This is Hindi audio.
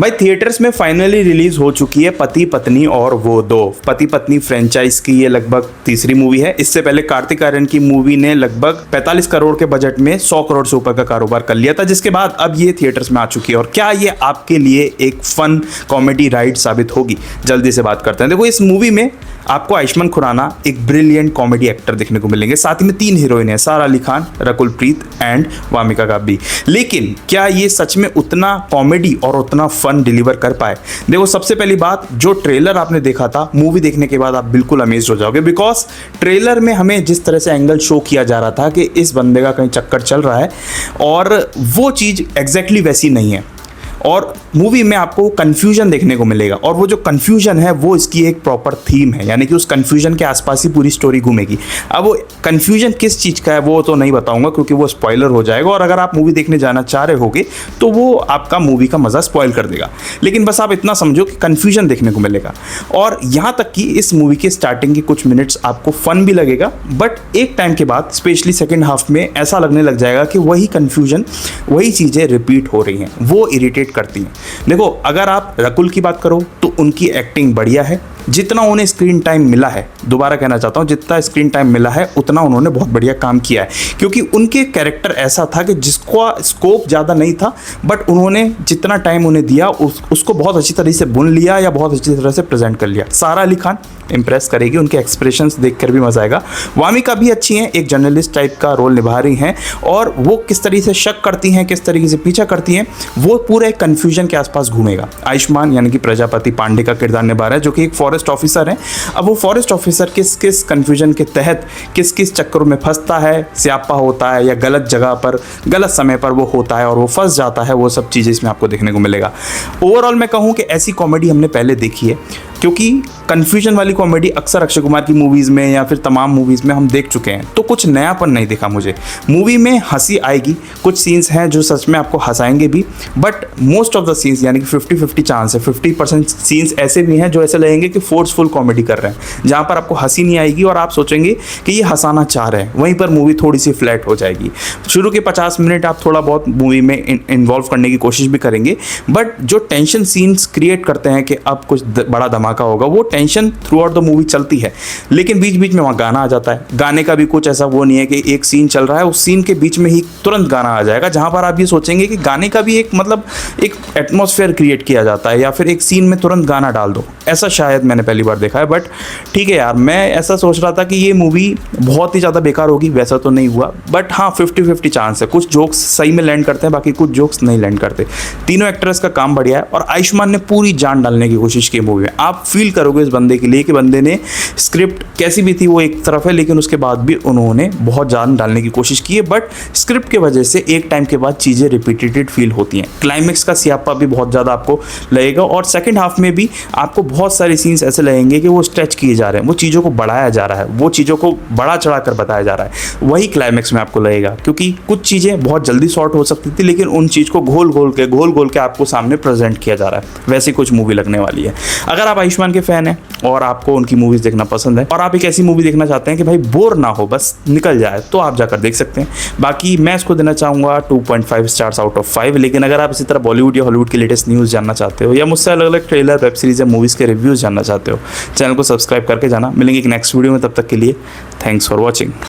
भाई थिएटर्स में फाइनली रिलीज हो चुकी है पति पत्नी और वो दो। पति पत्नी फ्रेंचाइज की ये लगभग तीसरी मूवी है। इससे पहले कार्तिक आर्यन की मूवी ने लगभग 45 करोड़ के बजट में 100 करोड़ से ऊपर का कारोबार कर लिया था, जिसके बाद अब ये थिएटर्स में आ चुकी है। और क्या ये आपके लिए एक फन कॉमेडी राइड साबित होगी? जल्दी से बात करते हैं। देखो, इस मूवी में आपको आयुष्मान खुराना एक ब्रिलियंट कॉमेडी एक्टर देखने को मिलेंगे। साथ ही में 3 हीरोइन है, सारा अली खान, रकुल प्रीत एंड वामिका गाबी। लेकिन क्या ये सच में उतना कॉमेडी और उतना फन डिलीवर कर पाए? देखो, सबसे पहली बात, जो ट्रेलर आपने देखा था, मूवी देखने के बाद आप बिल्कुल अमेज्ड हो जाओगे। बिकॉज ट्रेलर में हमें जिस तरह से एंगल शो किया जा रहा था कि इस बंदे का कहीं चक्कर चल रहा है, और वो चीज़ एग्जैक्टली वैसी नहीं है। और मूवी में आपको कंफ्यूजन देखने को मिलेगा, और वो जो कंफ्यूजन है वो इसकी एक प्रॉपर थीम है, यानी कि उस कंफ्यूजन के आसपास ही पूरी स्टोरी घूमेगी। अब वो कंफ्यूजन किस चीज़ का है वो तो नहीं बताऊंगा, क्योंकि वो स्पॉइलर हो जाएगा, और अगर आप मूवी देखने जाना चाह रहे होगे तो वो आपका मूवी का मज़ा स्पॉइल कर देगा। लेकिन बस आप इतना समझो कि कंफ्यूजन देखने को मिलेगा। और यहाँ तक कि इस मूवी के स्टार्टिंग के कुछ मिनट्स आपको फन भी लगेगा, बट एक टाइम के बाद स्पेशली सेकेंड हाफ में ऐसा लगने लग जाएगा कि वही कंफ्यूजन, वही चीज़ें रिपीट हो रही हैं, वो इरिटेट करती हैं। देखो, अगर आप रकुल की बात करो तो उनकी एक्टिंग बढ़िया है। जितना उन्हें स्क्रीन टाइम मिला है, दोबारा कहना चाहता हूँ, जितना स्क्रीन टाइम मिला है उतना उन्होंने बहुत बढ़िया काम किया है, क्योंकि उनके कैरेक्टर ऐसा था कि जिसका स्कोप ज़्यादा नहीं था, बट उन्होंने जितना टाइम उन्हें दिया उसको बहुत अच्छी तरह से बुन लिया या बहुत अच्छी तरह से प्रेजेंट कर लिया। सारा अली खान इंप्रेस करेगी, उनके एक्सप्रेशंस देखकर भी मजा आएगा। वामिका भी अच्छी हैं, एक जर्नलिस्ट टाइप का रोल निभा रही हैं, और वो किस तरीके से शक करती हैं, किस तरीके से पीछा करती हैं, वो पूरे कन्फ्यूजन के आसपास घूमेगा। आयुष्मान यानी कि प्रजापति पांडे का किरदार निभा रहा है, जो कि एक फॉरेस्ट ऑफिसर है। अब वो फॉरेस्ट ऑफिसर किस किस कन्फ्यूजन के तहत किस किस चक्करों में फंसता है, स्यापा होता है या गलत जगह पर गलत समय पर वो होता है और वो फंस जाता है, वो सब चीज़ें इसमें आपको देखने को मिलेगा। ओवरऑल मैं कहूँ कि ऐसी कॉमेडी हमने पहले देखी है, क्योंकि कन्फ्यूजन वाली कॉमेडी अक्सर अक्षय कुमार की मूवीज़ में या फिर तमाम मूवीज़ में हम देख चुके हैं, तो कुछ नयापन नहीं दिखा मुझे। मूवी में हंसी आएगी, कुछ सीन्स हैं जो सच में आपको हंसाएंगे भी, but most of the scenes यानी कि 50-50 चांस है, 50% सीन्स ऐसे भी हैं जो ऐसे लगेंगे कि फोर्सफुल कॉमेडी कर रहे हैं, जहाँ पर आपको हंसी नहीं आएगी और आप सोचेंगे कि ये हंसाना चाह रहे हैं। वहीं पर मूवी थोड़ी सी फ्लैट हो जाएगी। शुरू के 50 मिनट आप थोड़ा बहुत मूवी में इन्वॉल्व करने की कोशिश भी करेंगे, बट जो टेंशन सीन्स क्रिएट करते हैं कि अब कुछ बड़ा धमाका होगा, वो tension through out the movie चलती है। लेकिन बीच बीच में वहाँ गाना आ जाता है। गाने का भी कुछ ऐसा वो नहीं है कि एक सीन चल रहा है, उस सीन के बीच में ही तुरंत गाना आ जाएगा, जहाँ पर आप ये सोचेंगे कि गाने का भी एक मतलब एक एटमॉस्फेयर क्रिएट किया जाता है, या फिर एक सीन में तुरंत गाना डाल दो। ऐसा शायद मैंने पहली बार देखा है, बट ठीक है यार, मैं ऐसा सोच रहा था कि ये मूवी बहुत ही ज़्यादा बेकार होगी, वैसा तो नहीं हुआ, बट हाँ 50-50 चांस है। कुछ जोक्स सही में लैंड करते हैं, बाकी कुछ जोक्स नहीं लैंड करते। तीनों एक्ट्रेस का काम बढ़िया है, और आयुष्मान ने पूरी जान डालने की कोशिश की मूवी में। आप फील करोगे इस बंदे के लिए कि बंदे ने स्क्रिप्ट कैसी भी थी वो एक तरफ है, लेकिन उसके बाद भी उन्होंने बहुत जान डालने की कोशिश की है, बट स्क्रिप्ट की वजह से एक टाइम के बाद चीज़ें रिपीटेड फील होती हैं। क्लाइमेक्स का सियापा भी बहुत ज़्यादा आपको लगेगा, और सेकेंड हाफ में भी आपको बहुत सारे सीन्स ऐसे लगेंगे कि वो स्ट्रेच किए जा रहे हैं, वो चीज़ों को बढ़ाया जा रहा है, वो चीज़ों को बढ़ा चढ़ा कर बताया जा रहा है। वही क्लाइमेक्स में आपको लगेगा, क्योंकि कुछ चीज़ें बहुत जल्दी शॉर्ट हो सकती थी, लेकिन उन चीज़ को घोल घोल के आपको सामने प्रेजेंट किया जा रहा है। वैसी कुछ मूवी लगने वाली है। अगर आप आयुष्मान के फैन हैं और आपको उनकी मूवीज़ देखना पसंद है, और आप एक ऐसी मूवी देखना चाहते हैं कि भाई बोर ना हो, बस निकल जाए, तो आप जाकर देख सकते हैं। बाकी मैं इसको देना चाहूँगा 2.5 स्टार्स आउट ऑफ 5। लेकिन अगर आप इसी तरह बॉलीवुड या हॉलीवुड की लेटेस्ट न्यूज़ जानना चाहते हो, या मुझसे अलग अलग ट्रेलर, वेब सीरीज़ या मूवीज़ के रिव्यूज़ जानना चाहते हो, चैनल को सब्सक्राइब करके जाना। मिलेंगे एक नेक्स्ट वीडियो में, तब तक के लिए थैंक्स फॉर वॉचिंग।